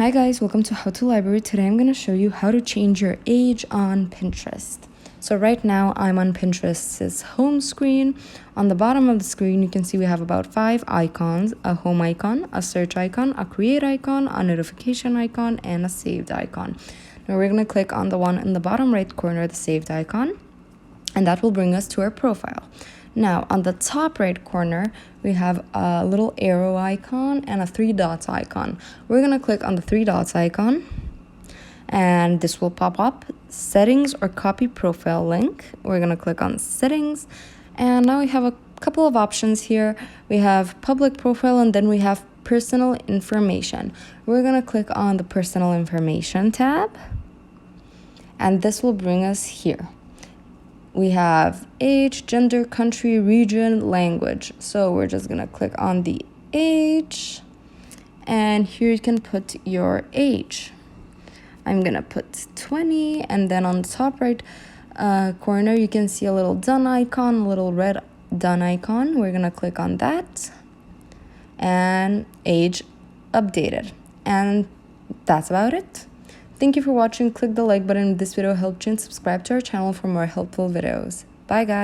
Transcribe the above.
Hi guys, welcome to How to Library. Today I'm going to show you how to change your age on Pinterest. So right now I'm on Pinterest's home screen. On the bottom of the screen you can see we have about 5 icons: a home icon, a search icon, a create icon, a notification icon, and a saved icon. Now we're going to click on the one in the bottom right corner, the saved icon, and that will bring us to our profile. Now, on the top right corner, we have a little arrow icon and a 3 dots icon. We're going to click on the 3 dots icon, and this will pop up, settings or copy profile link. We're going to click on settings, and now we have a couple of options here. We have public profile, and then we have personal information. We're going to click on the personal information tab, and this will bring us here. We have age, gender, country, region, language. So we're just gonna click on the age, and here you can put your age. I'm gonna put 20, and then on the top right corner you can see a little done icon, a little red done icon. We're gonna click on that, and age updated, and that's about it. Thank you for watching. Click the like button if this video helped you, and subscribe to our channel for more helpful videos. Bye guys.